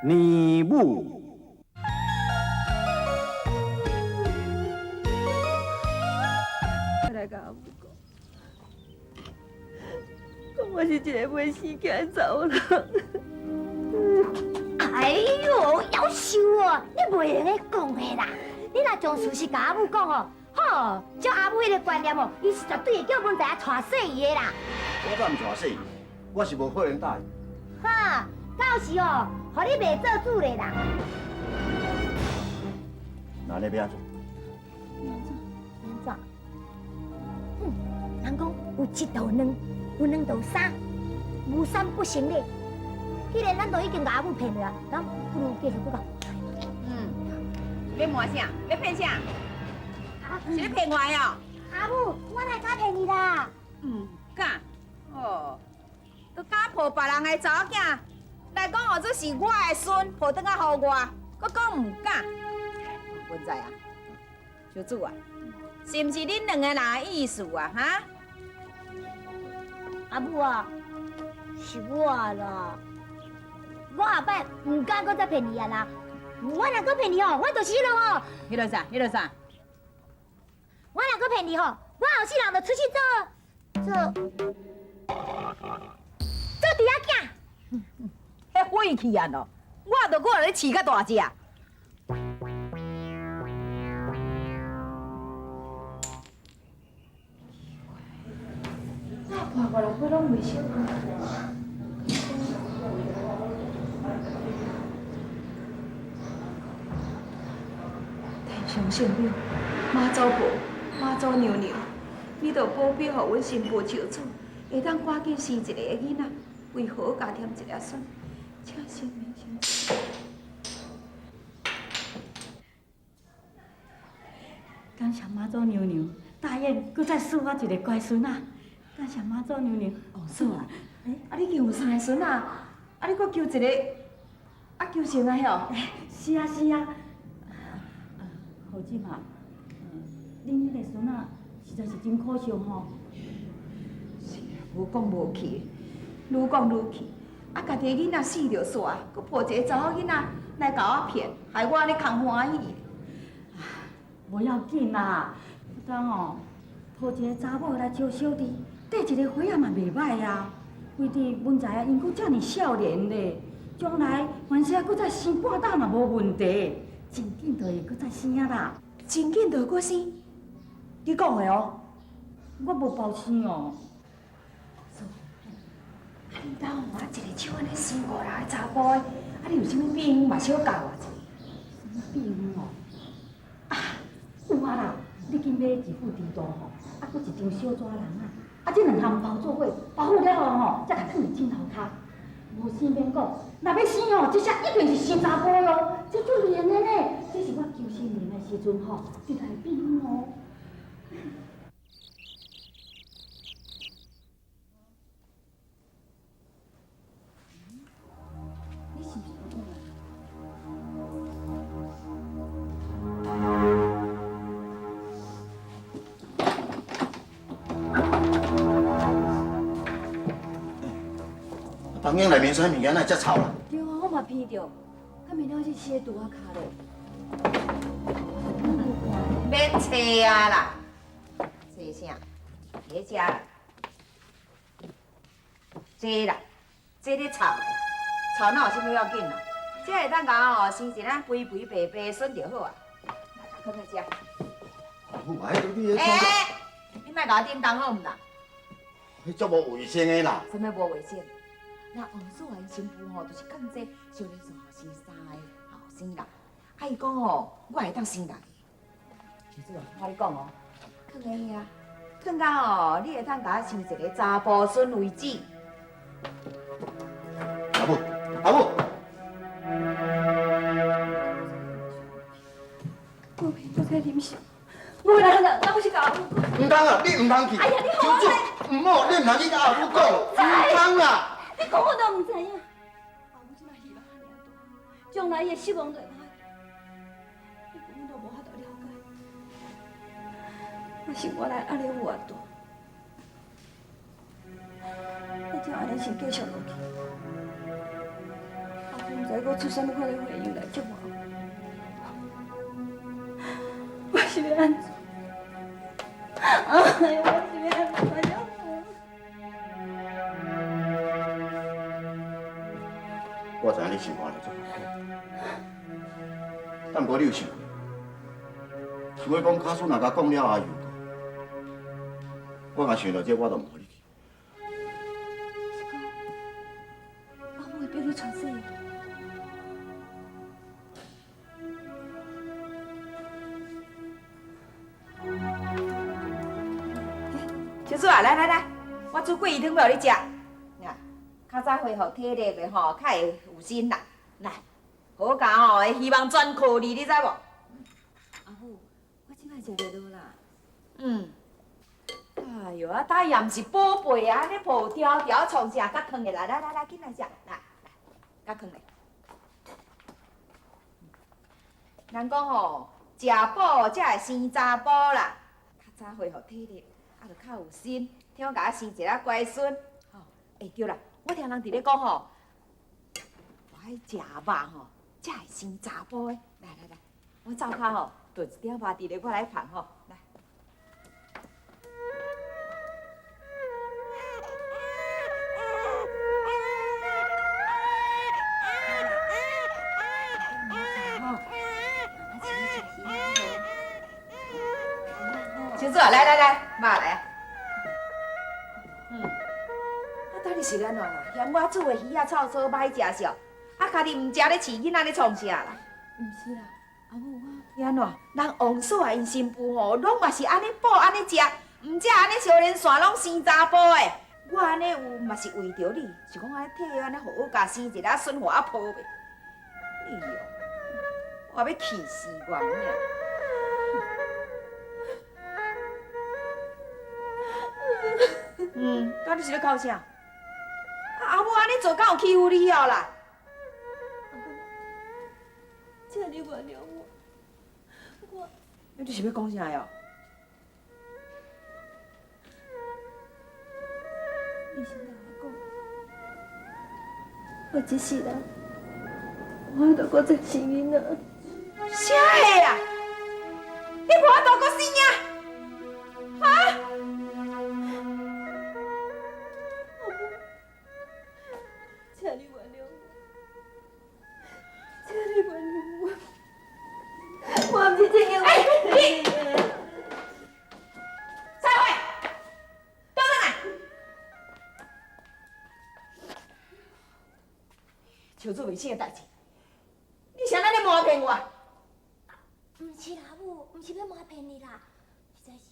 年母。来甲阿母讲，我是一个袂死惊的查某人。哎呦，夭寿哦！你袂用咧讲的啦，你若将事实甲阿母讲哦，好，照阿母迄个观念哦，伊是绝对会叫阮知影带死伊的啦。我敢唔带死伊，我是无可能答应。哈，到时哦，互你袂做主嘞啦。那你要安怎？安怎？人讲有一道两，有两道三，无三不行嘞。既然咱都已经甲阿母骗了，咱不如继续去讲。要瞒啥？要骗啥？是咧骗我哦？阿母，我来敢骗你啦。敢？哦，佮敢抱别人的查某囝来讲哦，这是我的孙，抱转啊互我，佮讲唔敢。阮知啊，小主啊，是毋是恁两个人的意思啊？哈？阿母啊，是我啦。我下摆唔敢搁再骗你啊啦！我若搁骗你哦，我就是迄落哦。迄落啥？迄落啥？我若搁骗你吼，我后世人就出去做猪仔囝。迄晦气啊咯！我着搁咧饲较大只。我外头拢袂晓讲。天上圣母，妈祖婆，妈祖娘娘，你着保庇互阮新妇求主，会当赶紧生一个囡仔，为好加添一个孙，请神明相助。感谢妈祖娘娘，答应搁再赐我一个乖孙啊！感谢妈祖娘娘。哦，嫂啊，啊你求有三个孙啊？啊你搁求一个，啊求成啊吼？是啊是啊。侯姊嘛，恁迄个孙仔实在是真可惜吼。是啊，无讲无去，愈讲愈气。啊，家己囡仔死着煞，搁抱一个查某囡仔来甲我骗，害我安尼空欢喜。无要紧啦，有当哦，抱一个查某来招小弟，缀一个花仔嘛袂歹啊。为着阮知影因阁遮尔少年咧，将来万事阁再生半打嘛无问题，真紧就会阁再生啊啦。真紧就搁生，你讲的哦。我无包生哦。啊，你兜有一个手安尼生5人的查甫的，啊，你有啥物秘方嘛小教我一个？什么秘方哦？啊，有啊啦！你紧买一副地图吼，啊，搁一张小纸人啊，这两项包做伙，包好了后吼，才来放伫枕头骹。无生免讲，若要生哦，这下一定是生查甫哟，这足灵的呢。这是我求生命的时阵吼，得来秘方哦。你是不是不懂啊？房间内面啥物件哪遮臭啦？对啊，我嘛闻着，敢明了去洗拄啊骹咧。免找啊啦，找啥？别食啦，这啦，这咧臭咧，臭哪有啥物要紧啦？这会当甲我生一个肥肥白白的孙就好啊。来，放在遮。我还都你咧创哎，你莫甲我叮当好毋啦？迄足无卫生的啦。啥物无卫生？那王叔啊，因新妇吼，就是讲这小日做后生三个后生人。啊，伊讲哦，我会当生6个。小主啊，我跟你讲哦，囥个遐，囥到哦，你会当甲我生一个查甫孙为止。阿母，阿母，我骗我在啉酒，无人啦，那我是甲阿母讲。唔通啊，你唔通去。哎呀，你好求主，唔好，你唔通去甲阿母讲，唔通啊。你讲我都唔知影。阿母即摆希望遐尔大，将来伊会失望在哪里？你根本都无法度了解。我是我来安尼有偌大，我就安尼是继续落去。阿公知我出什么款的回应来接我。我是要安怎？哎，我是要安怎？我知影你想法是做唔好，但无你有想过，想要讲卡叔若甲讲了阿佑，我若想到这，我就唔互你去。阿母会逼你传死。小主啊，来，我煮桂鱼汤要你食。啊，较早恢复体力的吼，较会有心啦。来，好佳吼，希望全靠你，你知无？阿母，我真爱食袂落啦。嗯。哎呦，啊，大也毋是宝贝啊，安尼无条条创啥甲汤的啦，来，紧来食，来，甲汤的。人讲吼，食饱才会生查甫啦，较早恢复体力，啊，就较有心，听甲生一个乖孙。吼，对啦，我听人伫咧讲吼，我爱食肉吼，才会生查甫的。来，我灶骹吼炖一点肉伫咧，我来放吼，来。小主啊，来，肉来啊！啊，到底是安怎啦？嫌我煮的鱼啊、臭臊歹食烧，啊，家己唔食咧饲囡仔咧创啥啦？毋是啦，阿母我。是安怎？人王嫂啊，因新妇吼，拢嘛是安尼补安尼食，唔只安尼少年线拢生查甫的。我安尼有嘛是为着你，是讲安尼体安尼好甲生一个孙活抱呗。哎呦，我要气死我了！到底是咧哭啥？阿母安尼做，敢有欺负你哦啦？请你原谅我。你是要讲啥哟？你先听我讲，我一世人，我着搁再生囡仔。啥个啊？你无法度搁生啊？哈？请你原谅我，请你原谅我，我毋是真个为你。散会，倒转来。小做袂生的代志，你谁安尼瞒骗我？毋是啦，母，毋是要瞒骗你啦，实在是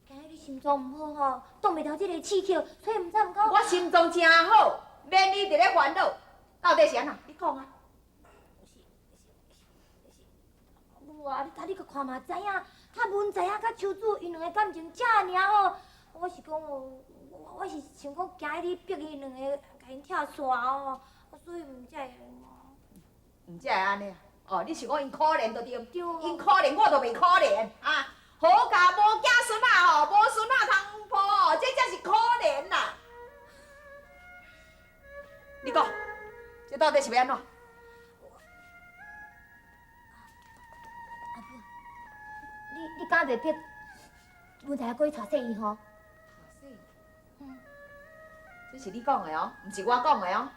今日你心脏毋好吼，挡袂牢这个刺口，所以毋知毋讲。我心脏真好，免你伫咧烦恼。到底是安怎？你讲啊！母啊，你搁看嘛知影，他文知影甲秋子因两个感情遮尔好，我是讲哦，我是想讲今日你逼伊两个甲因拆散哦，所以毋才会。毋才会安尼啊？哦，你是讲因可怜就对，对因可怜我就袂可怜啊！好家无子孙仔吼，无孙仔通抱哦，这才是可怜啦！你讲，这到底是要安怎？阿母，你敢袂逼文才过去带细伊吼？这是你讲的哦，毋是我讲的哦。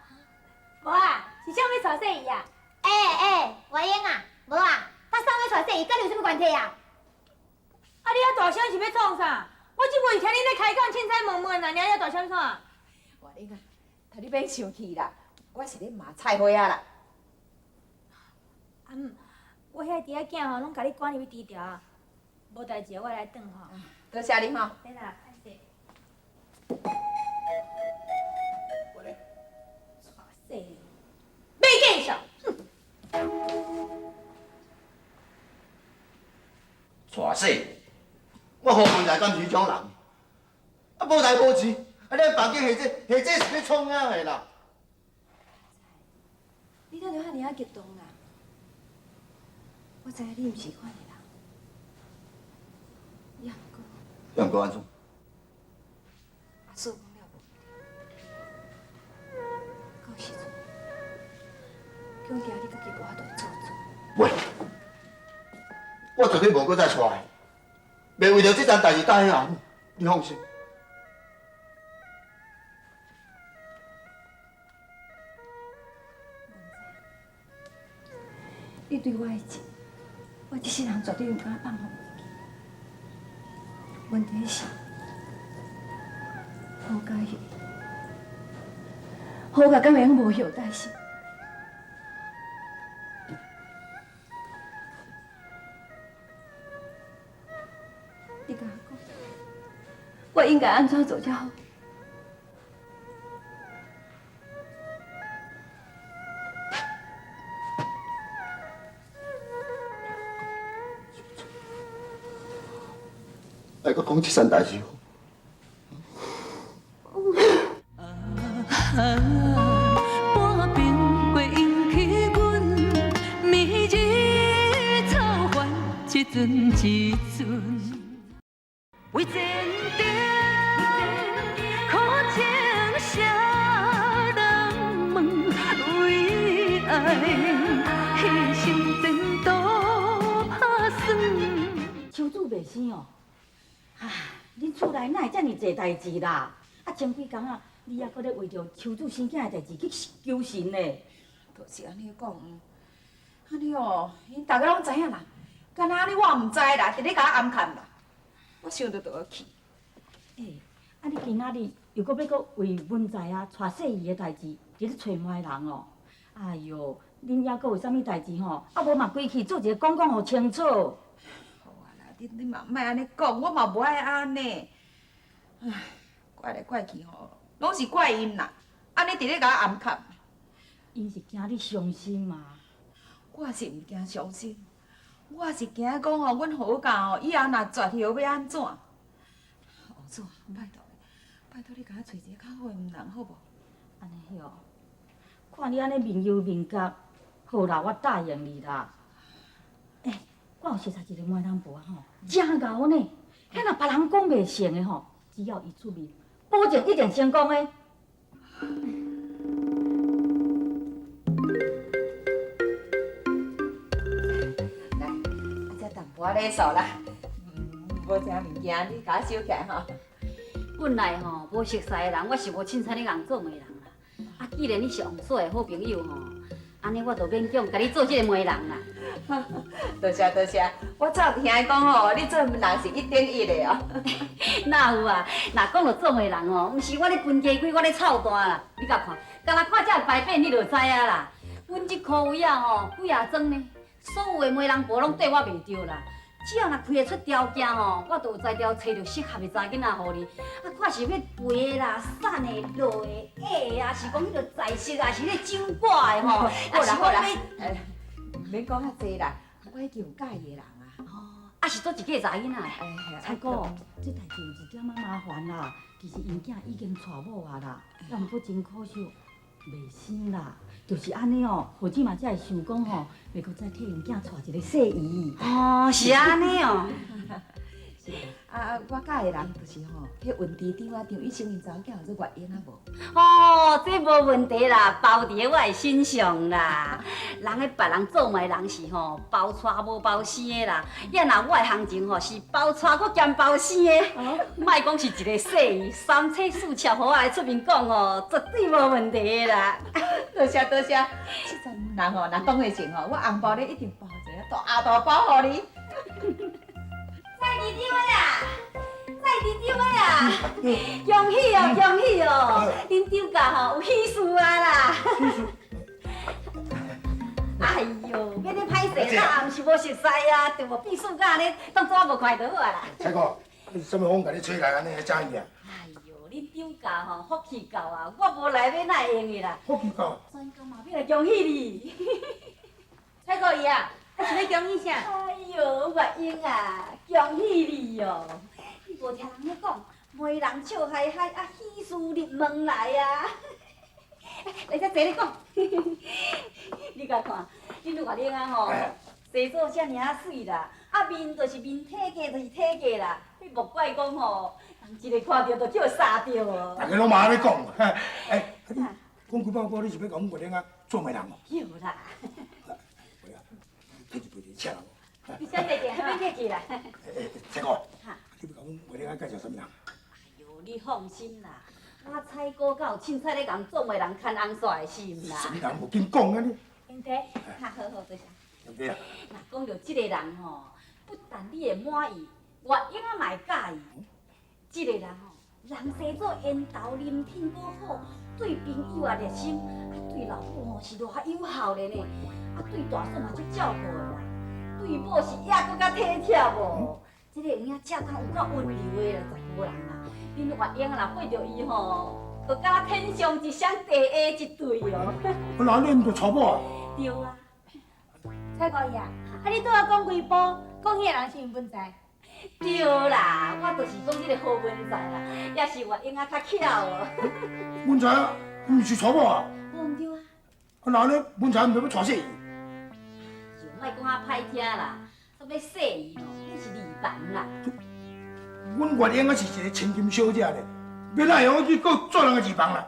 无啊，是啥物带细伊啊？华英啊，无啊，他送去带细伊，甲你有啥物关系啊？啊！你遐大声是要创啥？我即袂听你咧开讲，凊彩问问啊，你遐大声啥？我你看，头你别生气啦，我是咧骂菜花啊啦。我遐弟仔囝吼，拢甲你管入去低调啊。无代志，我来转吼。多谢你吼。对啦，歹势。我咧，细，没见上。娶死！我何文才敢是迄种人？啊，无代无志，啊，你房间下这是要创啥的啦？你哪着遐尔啊激动啦？我知影你毋是款的人，也毋过要毋过安怎？阿叔讲了无？到时阵，恐惊你搁叫我都做做。袂，我绝对无搁再出来，袂为着这件代志答应阿母，你放心。你对我的情，我一世人绝对唔敢放互袂记。问题是，好甲许，好甲敢会用无后代心？你甲我讲，我应该安怎做才好？来，搁讲这件代志。半边过引起阮迷日草烦一阵一阵，为坚定苦情啥人问，为爱牺牲前途打算。求助袂生哦。唉，恁厝内哪会遮尔济代志啦？啊，前几工啊，你还搁咧为着求助生囝的代志去求神呢？就是安尼讲，安尼哦，因大家拢知影啦，干那安尼我唔知啦，直咧甲我暗看啦，我想到就要去。啊，你今仔日又搁要搁为文在啊带细姨的代志，伫咧找媒人哦？哎哟，恁还搁有啥物代志吼？啊，无嘛规气做一个讲互清楚。好啊啦，你嘛莫安尼讲，我嘛无爱安尼。唉，怪来怪去吼，拢是怪因啦，安尼直咧甲我暗看。因是惊你伤心嘛。我是毋惊伤心，我是惊讲吼，阮好教吼，以后若绝后要安怎？王祖，拜托你，拜托你甲我找一个较好的人，好无？安尼哦，看你安尼面忧面角，好啦，我答应你啦。我有熟识一个媒人婆吼，真牛呢。遐若别人讲袂成的吼，只要伊出面，保证一定成功的。来，啊，这淡薄仔礼数啦，无啥物件，你甲我收起来吼。本来吼无熟识的人，我是无凊彩你人做媒人啦。啊，既然你是王嫂的好朋友吼，安尼我就勉强甲你做这个媒人啦。多谢多谢，我早听讲吼，你做人是1等1的哦。哪有啊？若讲到做媒人哦，毋是我咧分家规，我咧操蛋啦。你甲看，干那看这牌匾，你就知影啦。阮这箍位啊吼，几啊庄呢，所有的媒人婆拢对我袂着啦。只要若开得出条件吼，我就有才调找着适合的查囡仔互你。啊，看是要肥的啦、瘦的、落的、矮的啊，是讲迄个在色啊，是迄个酒馆的吼，好啦好啦啊是讲要，毋免讲遐济啦，我已经有介意的人啊。哦，啊是做一个查囡仔。蔡哥，这代志有一点仔麻烦啦。其实因囝已经娶某啊啦，要毋过真可惜，袂生啦。就是安尼哦，或者嘛才会想讲吼，要搁再替因囝娶一个细姨。哦，是安尼哦。是啊，我介的人就是吼，迄文池场啊，张医生因查某囝有做原因啊无？哦，这无问题啦，包伫我的身上啦。人咧别人做媒人是吼，包娶无包生的啦。也若我的行情吼是包娶搁兼包生的。莫讲是一个细姨，三妻四妾，互我来出面讲吼，绝对无问题的啦。多谢多谢，实在人吼，若讲的成吼，我红包咧一定包一个大包互你。蔡弟弟妹啊，蔡弟弟妹啊，恭喜哦，恭喜哦，恁丢家吼有喜事啊啦！哎哟，要你歹势啦，毋是无熟识啊，就无秘书甲安尼当作我无看到啊啦。蔡哥，你什么风甲你吹来安尼遮尔？哎哟，恁丢家吼福气够啊，我无来要哪会用的啦？福气够。专工嘛要来恭喜你。蔡哥姨啊，啊是要恭喜啥？哎哟，月英啊，恭喜你哦！你无听人咧讲，媒人笑嗨嗨啊，喜事入门来啊！来遮坐咧讲，你甲看，恁女外囡仔吼，生做遮尔啊水啦，啊面就是面，体格就是体格啦，你莫怪讲吼，人一个看到就叫杀着哦。大家拢嘛安尼讲，讲几百步，你是要甲阮月玲啊做媒人哦？有啦，喂啊，摕一杯茶请人哦。你先坐下，别客气啦。蔡哥，你要甲阮月玲啊介绍什么人？哎呦，你放心啦，我蔡哥敢有凊彩咧共做媒人牵红煞的心啦。什么人无紧讲啊你？兄弟，好好好，多谢。兄弟啊，若讲到这个人吼，不但你会满意，月英啊嘛会介意。这个人吼，人生做缘投，人品搁好，对朋友也热心，对老母吼是偌友好的呢，对大嫂嘛足照顾的啦，对某是也搁较体贴无。这个有影正讲有够温柔的啦，十个人啦。恁月英啊，若配着伊吼，就甲天上一双地下一对哦。那你唔着娶某啊？对啊。蔡高爷，你拄仔讲几步，讲迄个人是毋本在？对啦，我就是讲你个好文才啦，也是月英啊较巧哦。文才唔是娶某啊？我唔对啊，那呢文才唔着要娶死伊？就莫讲啊歹听啦，煞要说伊咯，迄是二房啦。阮月英啊是一个千金小姐咧，要哪样去搁做人个二房啦？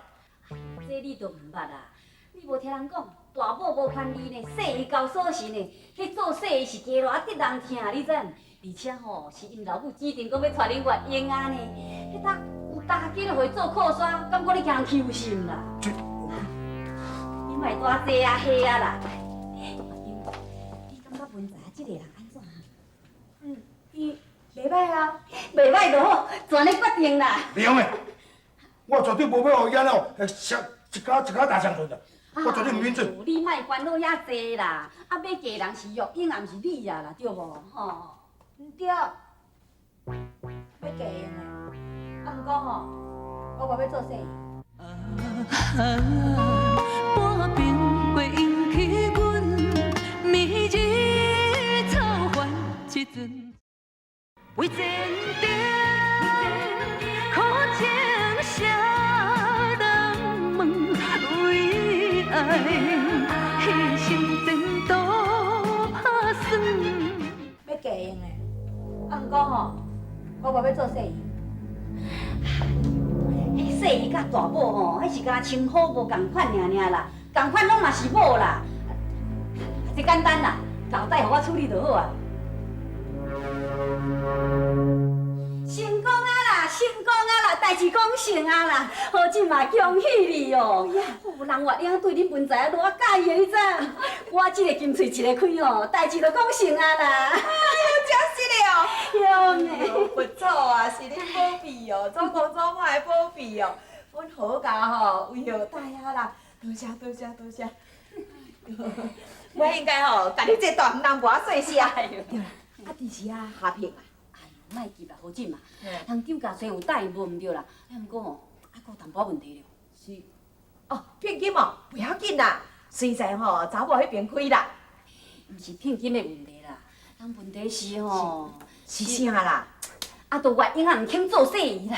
这你都毋捌啦，你无听人讲，大某无权利呢，说伊交锁匙呢，迄做说伊是加偌得人听，你知？而且吼，是因老母指定讲要带恁月英啊呢，迄搭有大紧互伊做靠山，感觉你惊人欺负心啦。你莫大济啊黑啊啦！月英，你感觉文才这个人安怎啊？伊袂歹啊。袂歹就好，全你决定啦。袂用诶，我绝对无要互伊安尼哦，一家大相顺的，我绝对唔允准。你莫烦恼遐济啦，要嫁人是月英，也毋是你啊啦，对无？吼。毋对，要嫁人诶。毋过吼，我话要做生意。半边过引起阮迷日草烦一阵，为前程苦情啥人问？为爱牺牲前途打算。要嫁人诶。毋过吼，我话要做生意。迄说伊甲大某吼，迄是甲称呼无共款尔啦，共款拢嘛是某啦。这简单啦，交代互我处理就好啊。成功啊啦，成功啊啦，代志讲成啊啦，好即嘛恭喜你哦！有人月英对恁文才偌介意，你知？我这个金喙一个开哦，代志就讲成啊啦。有呢，不错啊，是恁保庇哦，做工做歹的保庇哦，阮好家吼为后带啊啦，多谢多谢多谢。我应该吼，甲你这大汉人无细声。对啦，啊，第时啊下聘啊。哎呦，莫急啦，好紧嘛。人张家虽然有答应无毋对啦，毋过吼，还佫有淡薄问题了。是。哦，聘金哦，不要紧啦，随在吼查某迄边开啦。毋是聘金的问题啦，人问题是吼。是啥啦？啊，都月英啊，毋肯做生意啦。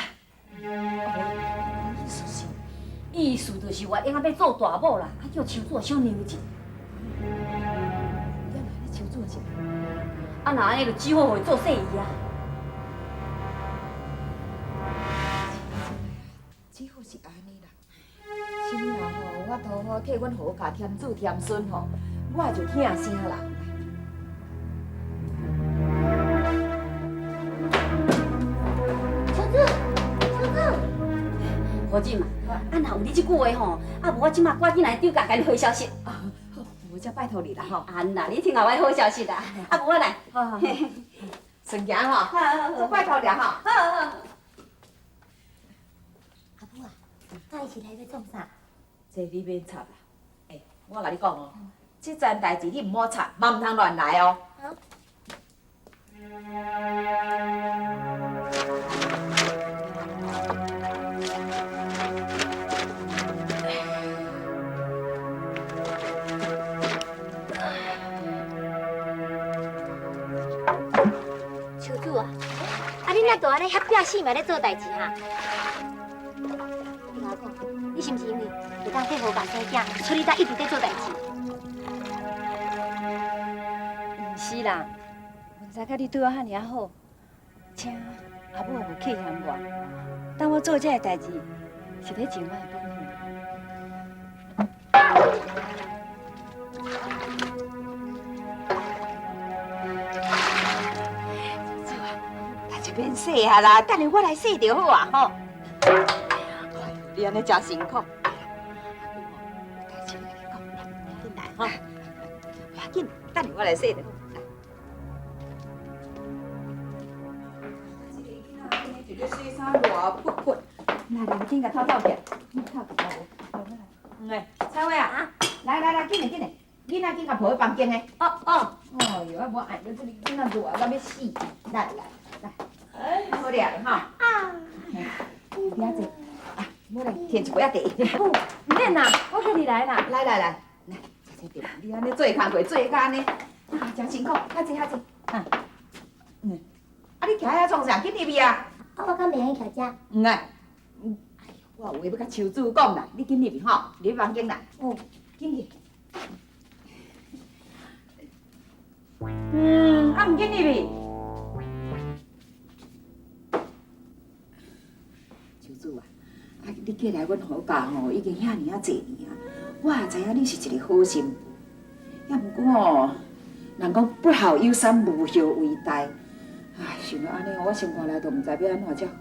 意思就是月英啊要做大某啦，啊叫求助小牛一。要来求助一下。啊，那安尼就只好互伊做生意啊。只好是安尼啦。是啦吼，我头好替阮好家添子添孙吼，我就听声啦。何进嘛，啊，若有你即句话吼，啊无我即马赶紧来张家甲你好消息。好，我才拜托你啦吼。啊啦，你听下我好消息啦。啊无我来。好，顺行吼，我拜托你吼。好。阿母啊，咱一起来要创啥？这你免插啦。我甲你讲哦，这件代志你唔好插，嘛唔通乱来哦。求助啊！啊，你那大安尼遐拼死嘛咧做代志哈？你甲我讲，你是毋是因为会当配合家生囝，所以才一直在做代志？毋是啦，文才甲你对我遐尔好，请阿母无气嫌我，当我做这个代志是咧尽我的本分。洗啊啦，等下我来洗就好啊吼。你安尼真辛苦。进来吼，赶紧，等下我来洗就好。这个洗衫热扑扑，来，紧甲透透起，透起无？哎，彩薇啊，来，紧嘞，囡仔紧甲抱去房间嘞。哦。哎呦，我爱到这里，囡仔热到要死。来，好了哈。啊。不要坐，我来添一杯仔茶。唔免啦，我跟你来啦。来，坐坐你安尼做工过，做甲安尼，真辛苦，较坐。啊，你徛遐创啥？紧入去啊！我敢袂晓徛遮。哎呦，我有话要甲秋子讲啦，你紧入去吼，入房间啦。哦，紧去。唔紧入去。秋子啊，你过来阮何家吼，已经遐尔啊侪年啊，我也知影你是一个好心，也毋过吼，人讲不好有三无后为大，想到安尼，我生活来都毋知要安怎才好。